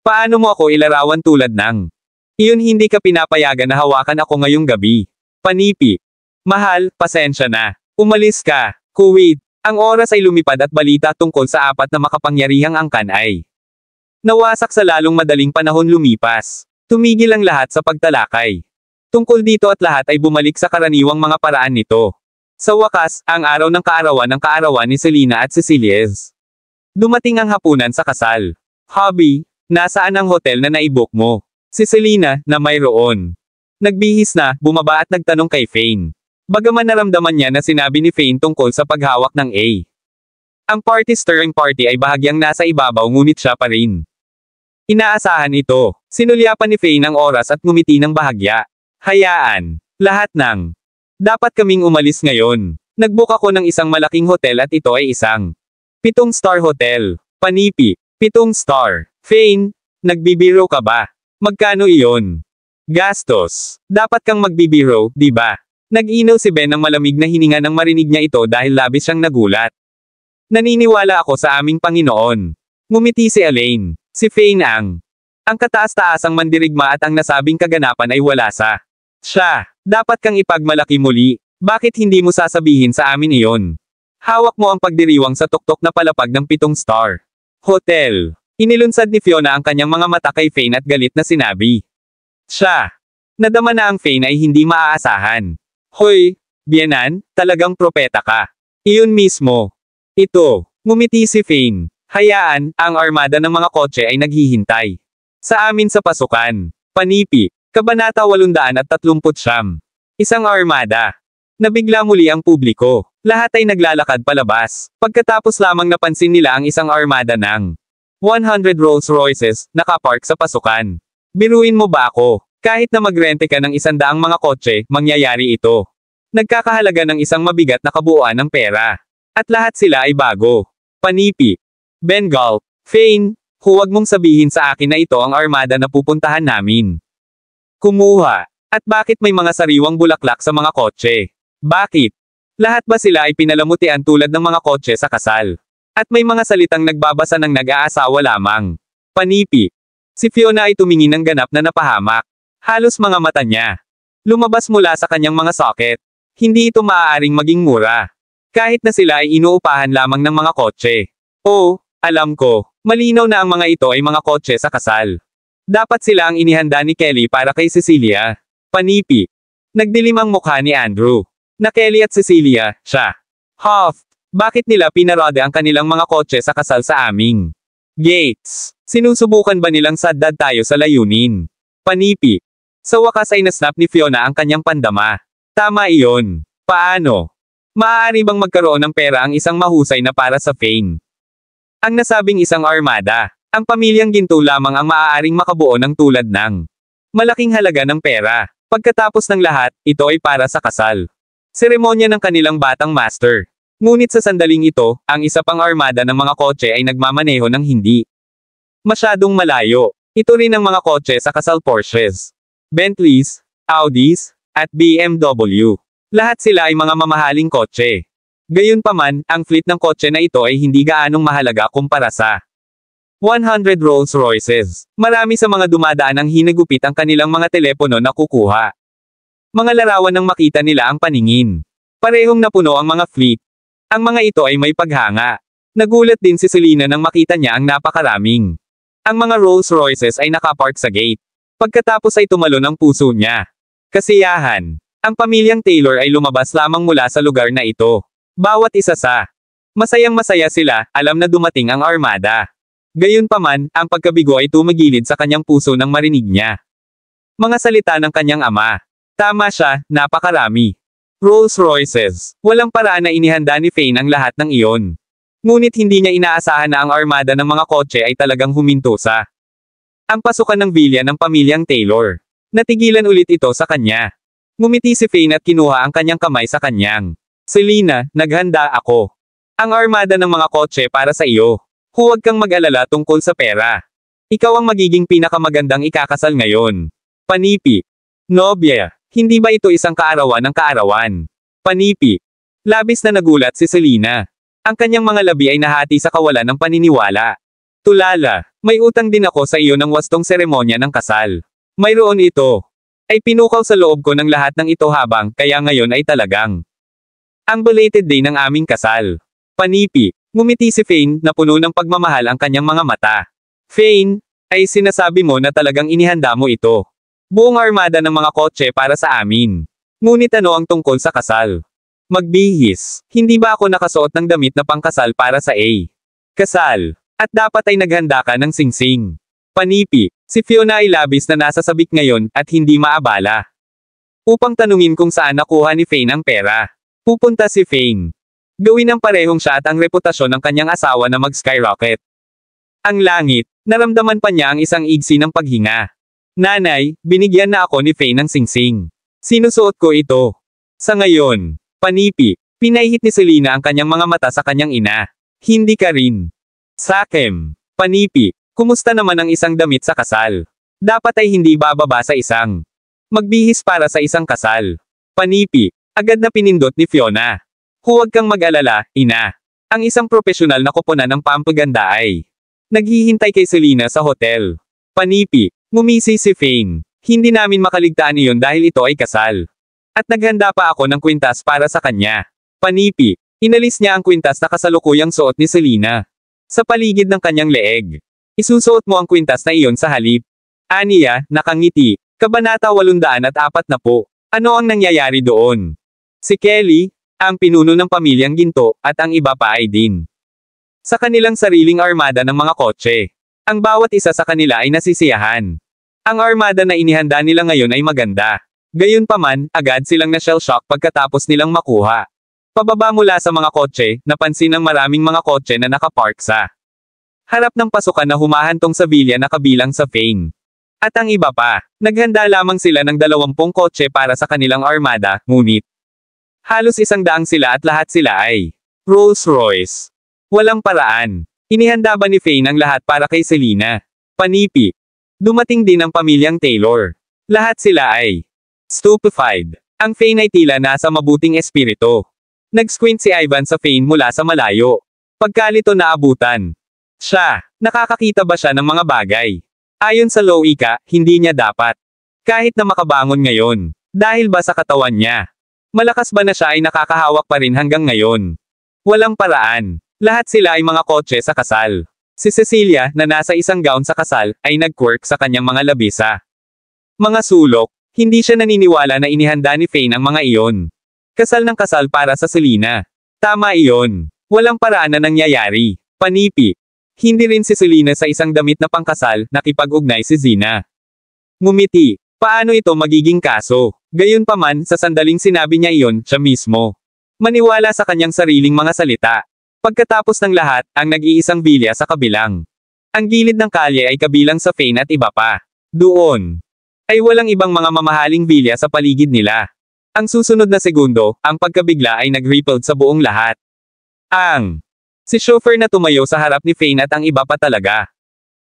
Paano mo ako ilarawan tulad ng iyon? Hindi ka pinapayagan na hawakan ako ngayong gabi. Panipi. Mahal, pasensya na. Umalis ka. Kuwait. Ang oras ay lumipad at balita tungkol sa 4 na makapangyarihang angkan ay Nawasak sa lalong madaling panahon lumipas. Tumigil ang lahat sa pagtalakay. Tungkol dito at lahat ay bumalik sa karaniwang mga paraan nito. Sa wakas, ang araw ng kaarawan ni Selena at Cecilias. Dumating ang hapunan sa kasal. Hobby, nasaan ang hotel na naibok mo? Si Selena, na mayroon. Nagbihis na, bumaba at nagtanong kay Fane. Bagaman naramdaman niya na sinabi ni Fane tungkol sa paghawak ng A. Ang party-stirring party ay bahagyang nasa ibabaw ngunit siya pa rin. Inaasahan ito. Sinulyapan ni Fane ang oras at ngumiti ng bahagya. Hayaan. Lahat ng. Dapat kaming umalis ngayon. Nagbook ako ng isang malaking hotel at ito ay isang 7-star hotel. Panipi. 7 star. Fane, nagbibiro ka ba? Magkano iyon? Gastos. Dapat kang magbibiro, di ba? Nag-inaw si Ben ng malamig na hininga nang marinig niya ito dahil labis siyang nagulat. Naniniwala ako sa aming Panginoon. Ngumiti si Elaine. Si Fane ang kataas-taasang mandirigma at ang nasabing kaganapan ay wala sa siya. Dapat kang ipagmalaki muli. Bakit hindi mo sasabihin sa amin iyon? Hawak mo ang pagdiriwang sa tuktok na palapag ng 7-star hotel. Inilunsad ni Fiona ang kanyang mga mata kay Fane at galit na sinabi. Siya. Nadama na ang Fane ay hindi maaasahan. Hoy, Bienan, talagang propeta ka. Iyon mismo. Ito. Ngumiti si Fane. Hayaan, ang armada ng mga kotse ay naghihintay. Sa amin sa pasukan. Panipi. Kabanata 839. Isang armada. Nabigla muli ang publiko. Lahat ay naglalakad palabas. Pagkatapos lamang napansin nila ang isang armada ng 100 Rolls Royces, nakapark sa pasukan. Biruin mo ba ako? Kahit na magrente ka ng 100 mga kotse, mangyayari ito. Nagkakahalaga ng isang mabigat na kabuuan ng pera. At lahat sila ay bago. Panipi. Bengal, Fane, huwag mong sabihin sa akin na ito ang armada na pupuntahan namin. Kumuha. At bakit may mga sariwang bulaklak sa mga kotse? Bakit? Lahat ba sila ay pinalamutian tulad ng mga kotse sa kasal? At may mga salitang nagbabasa ng nag-aasawa lamang. Panipi. Si Fiona ay tumingin ng ganap na napahamak. Halos mga mata niya. Lumabas mula sa kanyang mga socket. Hindi ito maaaring maging mura. Kahit na sila ay inuupahan lamang ng mga kotse. Oh, alam ko, malinaw na ang mga ito ay mga kotse sa kasal. Dapat sila ang inihanda ni Kelly para kay Cecilia. Panipi. Nagdilim ang mukha ni Andrew. Na Kelly at Cecilia, siya. Huff, bakit nila pinarode ang kanilang mga kotse sa kasal sa aming gates? Sinusubukan ba nilang saddad tayo sa layunin? Panipi. Sa wakas ay nasnap ni Fiona ang kanyang pandama. Tama iyon. Paano? Maaari bang magkaroon ng pera ang isang mahusay na para sa Fane? Ang nasabing isang armada. Ang pamilyang ginto lamang ang maaaring makabuo ng tulad ng malaking halaga ng pera. Pagkatapos ng lahat, ito ay para sa kasal. Seremonya ng kanilang batang master. Ngunit sa sandaling ito, ang isa pang armada ng mga kotse ay nagmamaneho ng hindi masyadong malayo. Ito rin ang mga kotse sa kasal Porsches, Bentleys, Audis, at BMW. Lahat sila ay mga mamahaling kotse. Gayunpaman, ang fleet ng kotse na ito ay hindi gaanong mahalaga kumpara sa 100 Rolls Royces. Marami sa mga dumadaan ang hinagupit ang kanilang mga telepono na kukuha. Mga larawan nang makita nila ang paningin. Parehong napuno ang mga fleet. Ang mga ito ay may paghanga. Nagulat din si Selena nang makita niya ang napakaraming. Ang mga Rolls Royces ay nakapark sa gate. Pagkatapos ay tumalon ang puso niya. Kasiyahan. Ang pamilyang Taylor ay lumabas lamang mula sa lugar na ito. Bawat isa sa masayang-masaya sila, alam na dumating ang armada. Gayunpaman, ang pagkabigo ay tumagilid sa kanyang puso nang marinig niya mga salita ng kanyang ama. Tama siya, napakarami. Rolls Royces. Walang paraan na inihanda ni Fane ang lahat ng iyon. Ngunit hindi niya inaasahan na ang armada ng mga kotse ay talagang huminto sa ang pasukan ng villa ng pamilyang Taylor. Natigilan ulit ito sa kanya. Ngumiti si Fane at kinuha ang kanyang kamay sa kanyang. Selena, naghanda ako. Ang armada ng mga kotse para sa iyo. Huwag kang mag-alala tungkol sa pera. Ikaw ang magiging pinakamagandang ikakasal ngayon. Panipi. Nobya, hindi ba ito isang kaarawan ng kaarawan? Panipi. Labis na nagulat si Selena. Ang kanyang mga labi ay nahati sa kawalan ng paniniwala. Tulala, may utang din ako sa iyo ng wastong seremonya ng kasal. Mayroon ito. Ay pinukaw sa loob ko ng lahat ng ito habang, kaya ngayon ay talagang ang belated day ng aming kasal. Panipi. Ngumiti si Fane, na puno ng pagmamahal ang kanyang mga mata. Fane, ay sinasabi mo na talagang inihanda mo ito. Buong armada ng mga kotse para sa amin. Ngunit ano ang tungkol sa kasal? Magbihis, hindi ba ako nakasuot ng damit na pangkasal para sa A? Kasal. At dapat ay naghanda ka ng singsing. Panipi, si Fiona ay labis na nasa sabik ngayon at hindi maabala. Upang tanungin kung saan nakuha ni Fane ang pera. Pupunta si Fane. Gawin ang parehong siya at ang reputasyon ng kanyang asawa na mag-skyrocket. Ang langit, naramdaman pa niya ang isang igsi ng paghinga. Nanay, binigyan na ako ni Fane ng singsing. Sinusuot ko ito. Sa ngayon, panipi, pinahihit ni Selena ang kanyang mga mata sa kanyang ina. Hindi ka rin. Sakem, panipi, kumusta naman ang isang damit sa kasal? Dapat ay hindi bababa sa isang. Magbihis para sa isang kasal. Panipi, agad na pinindot ni Fiona. Huwag kang mag-alala, ina. Ang isang profesional na koponan ng pampaganda ay naghihintay kay Selena sa hotel. Panipi, ngumisi si Fane. Hindi namin makaligtaan iyon dahil ito ay kasal. At naghanda pa ako ng kwintas para sa kanya. Panipi, inalis niya ang kwintas na kasalukuyang suot ni Selena. Sa paligid ng kanyang leeg. Isusuot mo ang kwintas na iyon sa halip. Aniya, nakangiti. Kabanata 840. Ano ang nangyayari doon? Si Kelly, ang pinuno ng pamilyang ginto, at ang iba pa ay din. Sa kanilang sariling armada ng mga kotse. Ang bawat isa sa kanila ay nasisiyahan. Ang armada na inihanda nila ngayon ay maganda. Gayunpaman, agad silang na-shell shock pagkatapos nilang makuha. Pababa mula sa mga kotse, napansin ng maraming mga kotse na nakapark sa harap ng pasukan na humahantong sa villa na kabilang sa Fane. At ang iba pa, naghanda lamang sila ng 20 kotse para sa kanilang armada, ngunit halos 100 sila at lahat sila ay Rolls-Royce. Walang paraan. Inihanda ba ni Fane ang lahat para kay Selena? Panipi. Dumating din ang pamilyang Taylor. Lahat sila ay stupefied. Ang Fane ay tila nasa mabuting espiritu. Nag-squint si Ivan sa Fane mula sa malayo. Pagkalito na abutan. Siya, nakakakita ba siya ng mga bagay? Ayon sa Loika, hindi niya dapat. Kahit na makabangon ngayon. Dahil ba sa katawan niya? Malakas ba na siya ay nakakahawak pa rin hanggang ngayon? Walang paraan. Lahat sila ay mga kotse sa kasal. Si Cecilia, na nasa isang gown sa kasal, ay nag-quirk sa kanyang mga labisa. Mga sulok, hindi siya naniniwala na inihanda ni Fane ang mga iyon. Kasal ng kasal para sa Selena. Tama iyon. Walang paraan na nangyayari. Panipi. Hindi rin si Selena sa isang damit na pangkasal, nakipag-ugnay si Zina. Ngumiti. Paano ito magiging kaso? Gayunpaman, sa sandaling sinabi niya iyon, siya mismo maniwala sa kanyang sariling mga salita. Pagkatapos ng lahat, ang nag-iisang bilya sa kabilang. Ang gilid ng kalye ay kabilang sa Fane at iba pa. Doon ay walang ibang mga mamahaling bilya sa paligid nila. Ang susunod na segundo, ang pagkabigla ay nag-rippled sa buong lahat. Si chauffeur na tumayo sa harap ni Fane at ang iba pa talaga.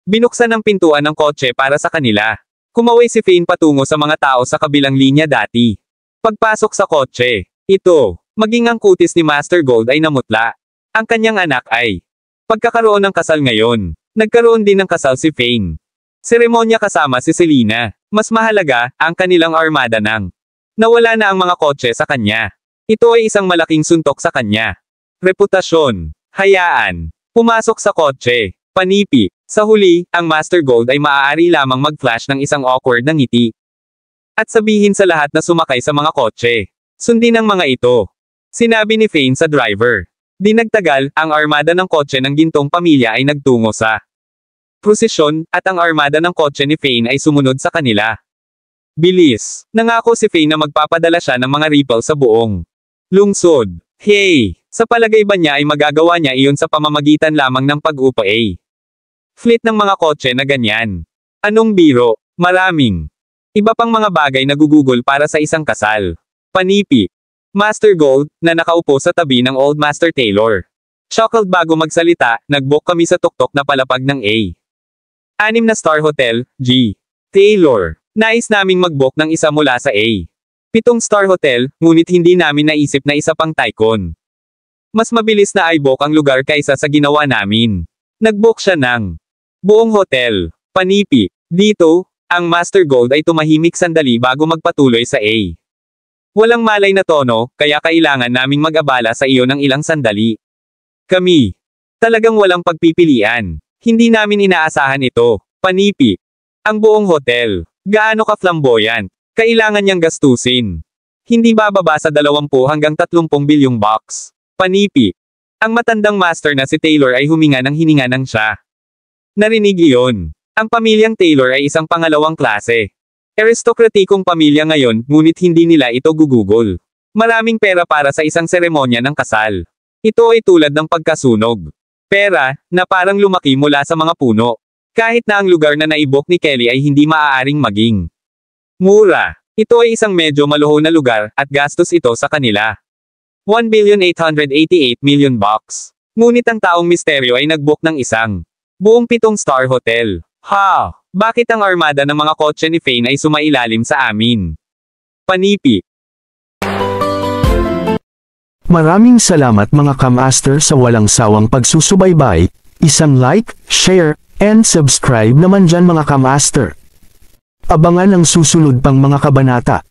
Binuksan ang pintuan ng kotse para sa kanila. Kumaway si Fane patungo sa mga tao sa kabilang linya dati. Pagpasok sa kotse, ito, maging ang kutis ni Master Gold ay namutla. Ang kanyang anak ay pagkakaroon ng kasal ngayon. Nagkaroon din ng kasal si Fane. Seremonya kasama si Selena. Mas mahalaga, ang kanilang armada ng nawala na ang mga kotse sa kanya. Ito ay isang malaking suntok sa kanya. Reputasyon. Hayaan. Pumasok sa kotse. Panipi. Sa huli, ang Master Gold ay maaari lamang mag-flash ng isang awkward na ngiti. At sabihin sa lahat na sumakay sa mga kotse. Sundin ang mga ito. Sinabi ni Fane sa driver. Di nagtagal, ang armada ng kotse ng gintong pamilya ay nagtungo sa prosesyon, at ang armada ng kotse ni Fane ay sumunod sa kanila. Bilis. Nangako si Fane na magpapadala siya ng mga ripple sa buong lungsod. Hey! Sa palagay ba niya ay magagawa niya iyon sa pamamagitan lamang ng pag-upa fleet ng mga kotse na ganyan? Anong biro? Maraming iba pang mga bagay na gugugol para sa isang kasal. Panipi. Master Gold, na nakaupo sa tabi ng Old Master Taylor. Chuckled bago magsalita, nag-book kami sa tuktok na palapag ng A. 6 na star hotel, G. Taylor. Nais naming mag-book ng isa mula sa A. 7 star hotel, ngunit hindi namin naisip na isa pang Tycoon. Mas mabilis na i-book ang lugar kaysa sa ginawa namin. Nag-book siya ng buong hotel. Panipi. Dito, ang Master Gold ay tumahimik sandali bago magpatuloy sa A. Walang malay na tono, kaya kailangan naming mag-abala sa iyo ng ilang sandali. Kami. Talagang walang pagpipilian. Hindi namin inaasahan ito. Panipi. Ang buong hotel. Gaano ka flamboyant? Kailangan niyang gastusin. Hindi bababa sa 20 hanggang 30 bilyong bucks. Panipi. Ang matandang master na si Taylor ay huminga ng hininga ng siya. Narinig iyon. Ang pamilyang Taylor ay isang pangalawang klase. Aristokratikong pamilya ngayon, ngunit hindi nila ito gugugol. Maraming pera para sa isang seremonya ng kasal. Ito ay tulad ng pagkasunog. Pera, na parang lumaki mula sa mga puno. Kahit na ang lugar na naibok ni Kelly ay hindi maaaring maging mura. Ito ay isang medyo maluho na lugar, at gastos ito sa kanila. 1,888 million bucks. Ngunit ang taong misteryo ay nag-book ng isang buong 7-star hotel. Ha! Bakit ang armada ng mga kotse ni Fane ay sumailalim sa amin? Panipi. Maraming salamat mga kamaster sa walang sawang pagsusubaybay, isang like, share, and subscribe naman dyan mga kamaster. Abangan ang susunod pang mga kabanata.